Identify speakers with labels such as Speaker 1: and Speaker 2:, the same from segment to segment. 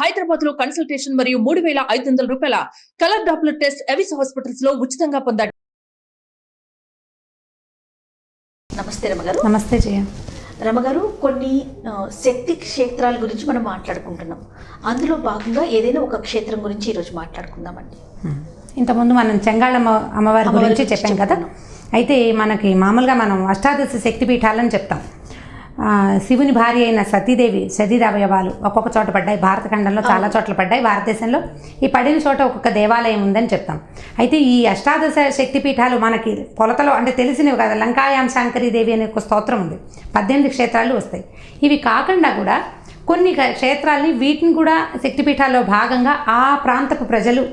Speaker 1: హైదరాబాద్ లో కన్సల్టేషన్ మరియు 3,500 రూపాయల colour Doppler test Avis hospitals లో ఉచితంగా పొందండి.
Speaker 2: నమస్తే రమగారు.
Speaker 3: నమస్తే జయ.
Speaker 2: రమగారు, కొన్ని శక్తి క్షేత్రాల గురించి మనం మాట్లాడుకుంటున్నాం. అందులో భాగంగా ఏదైనా ఒక క్షేత్రం గురించి ఈరోజు మాట్లాడుకుందామండి.
Speaker 3: ఇంతకుముందు మనం చెంగాళమ్మ అమ్మవారి గురించి చెప్పాం కదా. అయితే మనకి మామూలుగా మనం అష్టాదశ శక్తిపీఠాలని చెప్తాం. శివుని భార్య అయిన సతీదేవి శరీరావయవాలు ఒక్కొక్క చోట పడ్డాయి. భారతఖండంలో చాలా చోట్ల పడ్డాయి. భారతదేశంలో ఈ పడిన చోట ఒక్కొక్క దేవాలయం ఉందని చెప్తాం. అయితే ఈ అష్టాదశ శక్తిపీఠాలు మనకి పొలతలో అంటే తెలిసినవి కదా. లంకాయాం శాంకరీదేవి అనే ఒక స్తోత్రం ఉంది. 18 క్షేత్రాలు వస్తాయి. ఇవి కాకుండా కూడా కొన్ని క్షేత్రాలని వీటిని కూడా శక్తిపీఠాల్లో భాగంగా ఆ ప్రాంతపు ప్రజలు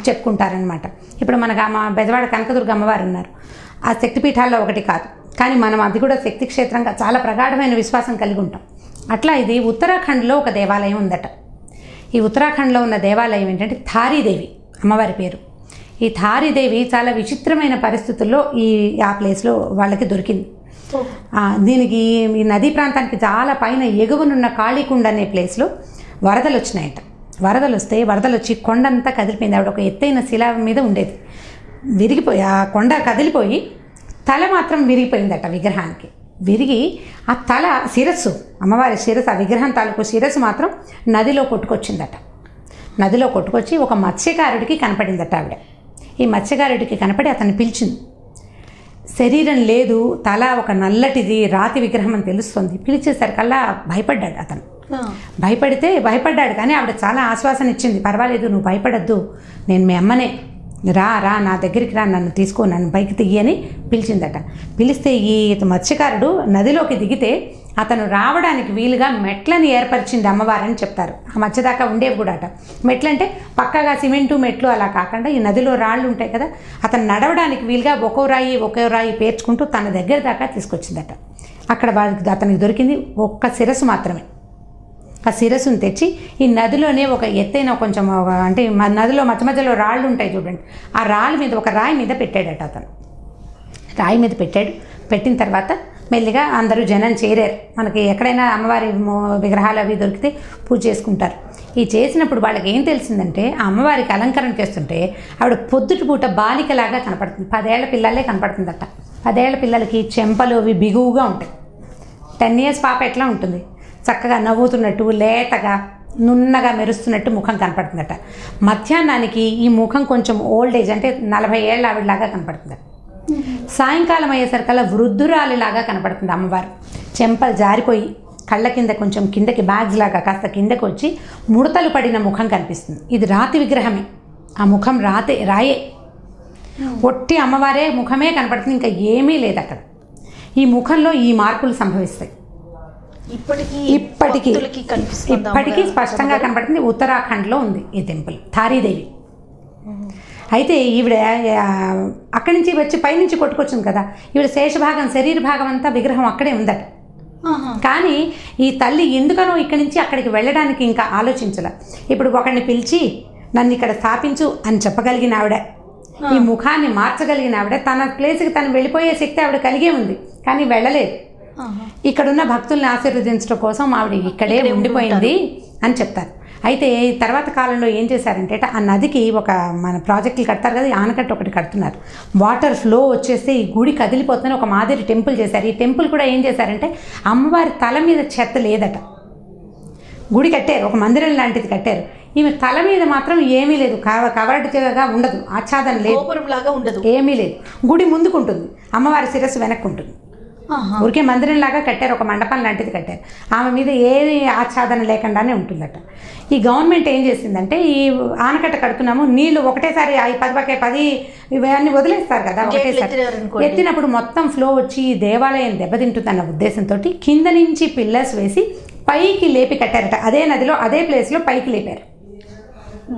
Speaker 3: చెప్పుకుంటారనమాట. ఇప్పుడు మనకు బెజవాడ కనకదుర్గ అమ్మవారు ఉన్నారు. ఆ శక్తిపీఠాల్లో ఒకటి కాదు, కానీ మనం అది కూడా శక్తి క్షేత్రంగా చాలా ప్రగాఢమైన విశ్వాసం కలిగి ఉంటాం. అట్లా ఇది ఉత్తరాఖండ్లో ఒక దేవాలయం ఉందట. ఈ ఉత్తరాఖండ్లో ఉన్న దేవాలయం ఏంటంటే థారీదేవి అమ్మవారి పేరు. ఈ థారీదేవి చాలా విచిత్రమైన పరిస్థితుల్లో ఆ ప్లేస్లో వాళ్ళకి దొరికింది. దీనికి ఈ నదీ ప్రాంతానికి చాలా పైన ఎగువనున్న కాళీకుండ అనే ప్లేస్లో వరదలు వచ్చినాయట. వరదలు వచ్చి కొండంతా కదిలిపోయింది. ఆవిడ ఒక ఎత్తైన శిల మీద ఉండేది. విరిగిపోయి ఆ కొండ కదిలిపోయి తల మాత్రం విరిగిపోయిందట విగ్రహానికి. విరిగి ఆ తల శిరస్సు, అమ్మవారి శిరస్సు, ఆ విగ్రహం తాలూకు శిరస్సు మాత్రం నదిలో కొట్టుకొచ్చిందట. నదిలో కొట్టుకొచ్చి ఒక మత్స్యకారుడికి కనపడిందట ఆవిడ. ఈ మత్స్యకారుడికి కనపడి అతన్ని పిలిచింది. శరీరం లేదు, తల ఒక నల్లటిది రాతి విగ్రహం అని తెలుస్తుంది. పిలిచేసరికల్లా భయపడ్డాడు అతను. భయపడ్డాడు, కానీ ఆవిడ చాలా ఆశ్వాసన ఇచ్చింది. పర్వాలేదు, నువ్వు భయపడద్దు, నేను మీ అమ్మనే, రా నా దగ్గరికి రా, నన్ను తీసుకో, నన్ను పైకి దియ్యని పిలిచిందట. పిలిస్తే ఈ మత్స్యకారుడు నదిలోకి దిగితే అతను రావడానికి వీలుగా మెట్లని ఏర్పరిచింది అమ్మవారని చెప్తారు. ఆ మధ్య దాకా ఉండేవి కూడా అట. మెట్లంటే పక్కగా సిమెంటు మెట్లు అలా కాకుండా ఈ నదిలో రాళ్ళు ఉంటాయి కదా, అతను నడవడానికి వీలుగా ఒక్కో రాయి పేర్చుకుంటూ తన దగ్గర దాకా తీసుకొచ్చిందట. అక్కడ అతనికి దొరికింది ఒక్క శిరస్సు మాత్రమే. ఆ శిరస్సును తెచ్చి ఈ నదిలోనే ఒక ఎత్తైన కొంచెం అంటే నదిలో మధ్యలో రాళ్ళు ఉంటాయి చూడండి, ఆ రాళ్ళ మీద ఒక రాయి మీద పెట్టాడట అతను. రాయి మీద పెట్టిన తర్వాత మెల్లిగా అందరూ జనం చేరారు. మనకి ఎక్కడైనా అమ్మవారి విగ్రహాలు అవి దొరికితే పూజ చేసుకుంటారు. ఈ చేసినప్పుడు వాళ్ళకి ఏం తెలిసిందంటే ఆ అమ్మవారికి అలంకరణ చేస్తుంటే ఆవిడ పొద్దుటి పూట బాలికలాగా కనపడుతుంది. 10 ఏళ్ల పిల్లలే కనపడుతుందట. 10 ఏళ్ల పిల్లలకి చెంపలు అవి బిగువుగా ఉంటాయి. 10 years పాప ఎట్లా ఉంటుంది, చక్కగా నవ్వుతున్నట్టు, లేతగా, నున్నగా మెరుస్తున్నట్టు ముఖం కనపడుతుందట. మధ్యాహ్నానికి ఈ ముఖం కొంచెం ఓల్డ్ ఏజ్ అంటే 40 ఏళ్ళ ఆవిడలాగా కనపడుతుందట. సాయంకాలం అయ్యేసరికల్లా వృద్ధురాలిలాగా కనపడుతుంది అమ్మవారు. చెంపలు జారిపోయి కళ్ళ కింద కొంచెం కిందకి బ్యాగ్స్ లాగా కాస్త కిందకి వచ్చి ముడతలు పడిన ముఖం కనిపిస్తుంది. ఇది రాతి విగ్రహమే, ఆ ముఖం రాయే, ఒట్టి అమ్మవారే ముఖమే కనపడుతుంది, ఇంకా ఏమీ లేదు అక్కడ. ఈ ముఖంలో ఈ మార్పులు సంభవిస్తాయి. ఇప్పటికీ స్పష్టంగా కనపడుతుంది. ఉత్తరాఖండ్లో ఉంది ఈ టెంపుల్, థారీదేవి. అయితే ఈవిడ అక్కడి నుంచి వచ్చి పైనుంచి కొట్టుకొచ్చింది కదా, ఈవిడ శేషభాగం, శరీర భాగం అంతా విగ్రహం అక్కడే ఉందట. కానీ ఈ తల్లి ఎందుకనో ఇక్కడి నుంచి అక్కడికి వెళ్ళడానికి ఇంకా ఆలోచించల. ఇప్పుడు ఒకరిని పిలిచి నన్ను ఇక్కడ స్థాపించు అని చెప్పగలిగిన ఆవిడ, ఈ ముఖాన్ని మార్చగలిగిన ఆవిడ, తన ప్లేస్కి తను వెళ్ళిపోయే శక్తి ఆవిడ కలిగే ఉంది, కానీ వెళ్ళలేదు. ఇక్కడున్న భక్తుల్ని ఆశీర్వదించడం కోసం ఆవిడ ఇక్కడే ఉండిపోయింది అని చెప్తారు. అయితే తర్వాత కాలంలో ఏం చేశారంటే ఆ నదికి ఒక మన ప్రాజెక్టులు కడతారు కదా, ఆనకట్ట ఒకటి కడుతున్నారు. వాటర్ ఫ్లో వచ్చేస్తే ఈ గుడి కదిలిపోతుందని ఒక మాదిరి టెంపుల్ చేశారు. ఈ టెంపుల్ కూడా ఏం చేశారంటే అమ్మవారి తల మీద చెత్త లేదట. గుడి కట్టారు, ఒక మందిరం లాంటిది కట్టారు. ఈమె తల మీద మాత్రం ఏమీ లేదు, కవర్డ్గా ఉండదు, ఆచ్ఛాదన లేదు, ఏమీ లేదు. గుడి ముందుకుంటుంది, అమ్మవారి శిరస్సు వెనక్కు ఉంటుంది. ఊరికే మందిరం లాగా కట్టారు, ఒక మండపం లాంటిది కట్టారు. ఆమె మీద ఏ ఆచ్ఛాదన లేకుండానే ఉంటుందట. ఈ గవర్నమెంట్ ఏం చేసిందంటే ఈ ఆనకట్ట కడుతున్నాము, నీళ్లు ఒకటేసారి 10 ఇవన్నీ వదిలేస్తారు కదా, ఒకటేసారి ఎత్తినప్పుడు మొత్తం ఫ్లో వచ్చి దేవాలయం దెబ్బతింటుందన్న ఉద్దేశంతో కింద నుంచి పిల్లర్స్ వేసి పైకి లేపి కట్టారట. అదే నదిలో అదే ప్లేస్లో పైకి లేపారు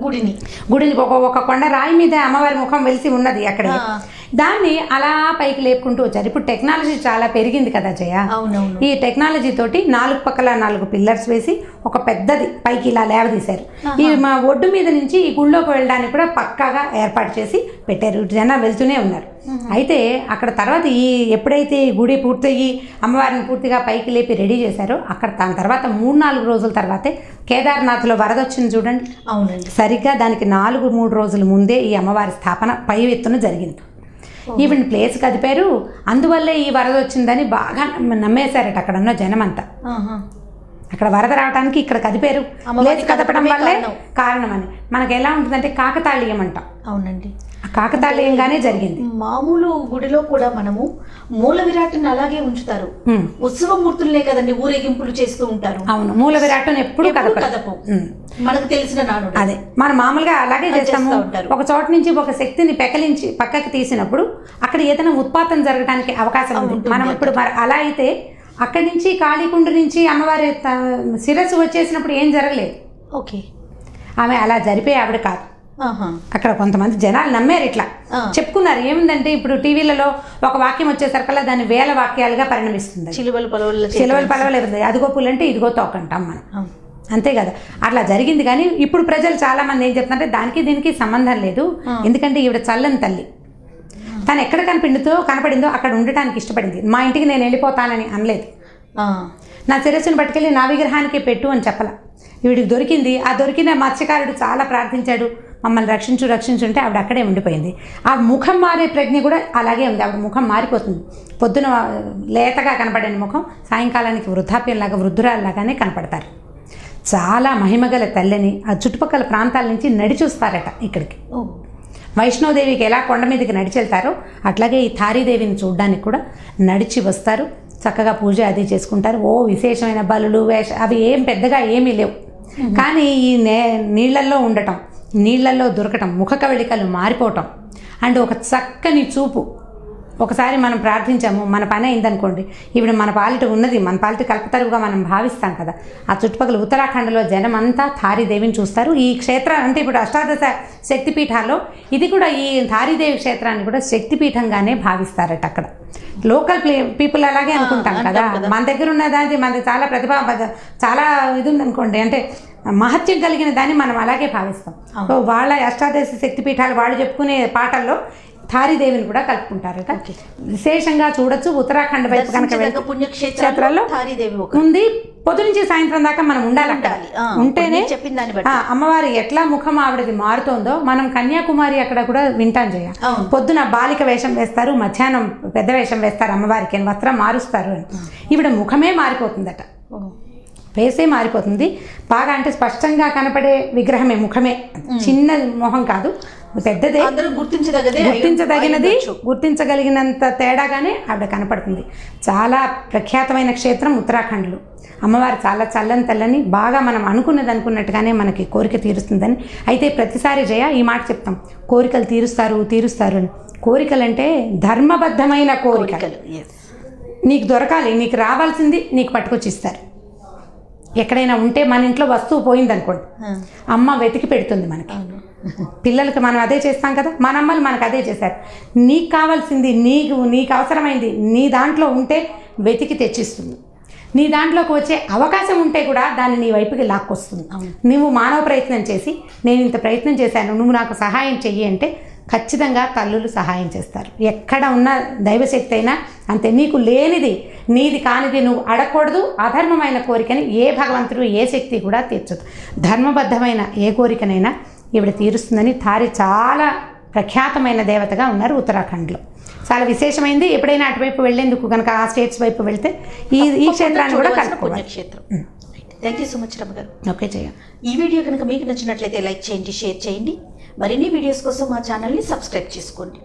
Speaker 3: గుడిని. ఒక కొండ రాయి మీద అమ్మవారి ముఖం వెలిసి ఉన్నది అక్కడ. దాన్ని అలా పైకి లేపుకుంటూ వచ్చారు. ఇప్పుడు టెక్నాలజీ చాలా పెరిగింది కదా జయ. ఈ టెక్నాలజీ తోటి 4 పక్కల 4 పిల్లర్స్ వేసి ఒక పెద్దది పైకి ఇలా లేవదీశారు. ఈ మా ఒడ్డు మీద నుంచి ఈ గుళ్ళోకి వెళ్ళడానికి కూడా పక్కాగా ఏర్పాటు చేసి పెట్టారు. జనం వెళ్తూనే ఉన్నారు. అయితే అక్కడ తర్వాత ఎప్పుడైతే ఈ గుడి పూర్తయ్యి అమ్మవారిని పూర్తిగా పైకి లేపి రెడీ చేశారో అక్కడ దాని తర్వాత 3-4 రోజుల తర్వాతే కేదార్నాథ్లో వరద వచ్చింది చూడండి.
Speaker 2: అవునండి.
Speaker 3: సరిగ్గా దానికి 3 రోజుల ముందే ఈ అమ్మవారి స్థాపన పై ఎత్తున జరిగింది. ఈవెన్ ప్లేస్ కదిపారు, అందువల్లే ఈ వరద వచ్చిందని బాగా నమ్మేశారట అక్కడ ఉన్న జనమంతా. అక్కడ వరద రావడానికి ఇక్కడ కదిపారు, ప్లేస్ కదపడం వల్లే కారణమని. మనకు ఎలా ఉంటుందంటే కాకతాళీయం అంటాం.
Speaker 2: అవునండి.
Speaker 3: కాకతాళీయంగానే జరిగింది.
Speaker 2: మామూలు గుడిలో కూడా మనము మూల విరాట్ని అలాగే ఉంచుతారు. ఉత్సవమూర్తులనే కదండి ఊరేగింపులు చేస్తూ ఉంటారు.
Speaker 3: అవును, మూల విరాట్ని ఎప్పుడు
Speaker 2: కదపం. మనకు తెలిసిన నానుడు
Speaker 3: అదే. మనం మామూలుగా అలాగే చేస్తాము. ఒక చోట నుంచి ఒక శక్తిని పెకలించి పక్కకి తీసినప్పుడు అక్కడ ఏదైనా ఉత్పాతం జరగడానికి అవకాశం ఉంది. మనం ఇప్పుడు అలా అయితే అక్కడి నుంచి కాళీకుండ నుంచి అమ్మవారి శిరస్సు వచ్చేసినప్పుడు ఏం జరగలేదు.
Speaker 2: ఓకే.
Speaker 3: ఆమె అలా జరిపే ఆవిడ కాదు. అక్కడ కొంతమంది జనాలు నమ్మారు, ఇట్లా చెప్పుకున్నారు. ఏముందంటే ఇప్పుడు టీవీలలో ఒక వాక్యం వచ్చేసరికల్లా దాన్ని 1000 వాక్యాలుగా పరిణమిస్తుంది.
Speaker 2: చిలువలు
Speaker 3: పలవలు అదిగో పుల్లంటే ఇదిగో తోకంటాం మనం, అంతే కదా. అట్లా జరిగింది. కానీ ఇప్పుడు ప్రజలు చాలా మంది ఏం చెప్తున్నారంటే దానికి దీనికి సంబంధం లేదు, ఎందుకంటే ఈవిడ చల్లని తల్లి. తను ఎక్కడ కనపడిందో అక్కడ ఉండటానికి ఇష్టపడింది. మా ఇంటికి నేను వెళ్ళిపోతానని అనలేదు. నా శిరస్సును పట్టుకెళ్ళి నా విగ్రహానికి పెట్టు అని చెప్పాల. ఈవిడికి దొరికింది. ఆ దొరికిన మత్స్యకారుడు చాలా ప్రార్థించాడు, మమ్మల్ని రక్షించుంటే ఆవిడ అక్కడే ఉండిపోయింది. ఆ ముఖం మారే ప్రజ్ఞ కూడా అలాగే ఉంది. ఆవిడ ముఖం మారిపోతుంది. పొద్దున లేతగా కనపడిన ముఖం సాయంకాలానికి వృద్ధాప్యంలాగా వృద్ధురాల్లాగానే కనపడతారు. చాలా మహిమగల తల్లిని ఆ చుట్టుపక్కల ప్రాంతాల నుంచి నడిచి వస్తారట ఇక్కడికి. వైష్ణోదేవికి ఎలా కొండ మీదకి నడిచి వెళ్తారో అట్లాగే ఈ తారీదేవిని చూడడానికి కూడా నడిచి వస్తారు. చక్కగా పూజ అది చేసుకుంటారు. విశేషమైన బలులు అవి పెద్దగా ఏమీ లేవు. కానీ ఈ నీళ్లల్లో ఉండటం, నీళ్లల్లో దొరకటం, ముఖ కవళికలు మారిపోవటం అండ్ ఒక చక్కని చూపు. ఒకసారి మనం ప్రార్థించాము, మన పని అయిందనుకోండి, ఇప్పుడు మన పాలిట ఉన్నది, మన పాలిట కల్పతరువుగా మనం భావిస్తాం కదా. ఆ చుట్టుపక్కల ఉత్తరాఖండ్లో జనం అంతా తారీదేవిని చూస్తారు. ఈ క్షేత్రం అంటే ఇప్పుడు అష్టాదశ శక్తిపీఠాల్లో ఇది కూడా, ఈ తారీదేవి క్షేత్రాన్ని కూడా శక్తిపీఠంగానే భావిస్తారట అక్కడ. లోకల్ పీపుల్ అలాగే అనుకుంటాం కదా. మన దగ్గర ఉన్నదాన్ని మనది చాలా చాలా ఇది ఉందనుకోండి, అంటే మహత్యం కలిగిన దాన్ని మనం అలాగే భావిస్తాం. వాళ్ళ అష్టాదశ శక్తిపీఠాలు వాళ్ళు చెప్పుకునే పాటల్లో తారీదేవిని కూడా కలుపుకుంటారట. విశేషంగా చూడొచ్చు. ఉత్తరాఖండ్ వైపు కనుక పుణ్యక్షేత్రాల్లో ఉంది. పొద్దు నుంచి సాయంత్రం దాకా మనం ఉండాలి అక్కడ. ఉంటేనే అమ్మవారి ఎట్లా ముఖం ఆవిడది మారుతోందో మనం కన్యాకుమారి అక్కడ కూడా వింటాం చేయ. పొద్దున బాలిక వేషం వేస్తారు, మధ్యాహ్నం పెద్ద వేషం వేస్తారు అమ్మవారికి అని, వస్త్రం మారుస్తారు అని. ఈవిడ ముఖమే మారిపోతుందట, ఫేసే మారిపోతుంది. బాగా అంటే స్పష్టంగా కనపడే విగ్రహమే, ముఖమే. చిన్న మొహం కాదు, పెద్దదే, గుర్తించదగినది, గుర్తించగలిగినంత తేడాగానే ఆవిడ కనపడుతుంది. చాలా ప్రఖ్యాతమైన క్షేత్రం ఉత్తరాఖండ్లో. అమ్మవారు చాలా చల్లని తల్లని, బాగా మనం అనుకున్నట్టుగానే మనకి కోరిక తీరుస్తుందని. అయితే ప్రతిసారి జయ ఈ మాట చెప్తాం, కోరికలు తీరుస్తారు అని. కోరికలంటే ధర్మబద్ధమైన కోరికలు. నీకు దొరకాలి, నీకు రావాల్సింది నీకు పట్టుకొచ్చి ఇస్తారు. ఎక్కడైనా ఉంటే మన ఇంట్లో వస్తువు పోయిందనుకోండి, అమ్మ వెతికి పెడుతుంది మనకి. పిల్లలకి మనం అదే చేస్తాం కదా, మన అమ్మలు మనకు అదే చేశారు. నీకు కావాల్సింది, నీకు అవసరమైంది నీ దాంట్లో ఉంటే వెతికి తెచ్చిస్తుంది. నీ దాంట్లోకి వచ్చే అవకాశం ఉంటే కూడా దాన్ని నీ వైపుకి లాక్కొస్తుంది. నువ్వు మానవ ప్రయత్నం చేసి, నేను ఇంత ప్రయత్నం చేశాను, నువ్వు నాకు సహాయం చెయ్యి అంటే ఖచ్చితంగా తల్లులు సహాయం చేస్తారు. ఎక్కడ ఉన్న దైవశక్తి అయినా అంతే. నీకు లేనిది, నీది కానిది నువ్వు అడగకూడదు. అధర్మమైన కోరికని ఏ భగవంతుడు, ఏ శక్తి కూడా తీర్చదు. ధర్మబద్ధమైన ఏ కోరికనైనా ఈవిడ తీరుస్తుందని తారి చాలా ప్రఖ్యాతమైన దేవతగా ఉన్నారు ఉత్తరాఖండ్లో. చాలా విశేషమైంది. ఎప్పుడైనా అటువైపు వెళ్ళేందుకు కనుక ఆ స్టేట్స్ వైపు వెళ్తే ఈ క్షేత్రాన్ని కూడా కలుపుకోవాలి.
Speaker 2: థ్యాంక్ యూ సో మచ్ రమ్మ గారు.
Speaker 3: ఓకే జయ.
Speaker 2: ఈ వీడియో కనుక మీకు నచ్చినట్లయితే లైక్ చేయండి, షేర్ చేయండి. మరిన్ని వీడియోస్ కోసం మా ఛానల్ని సబ్స్క్రైబ్ చేసుకోండి.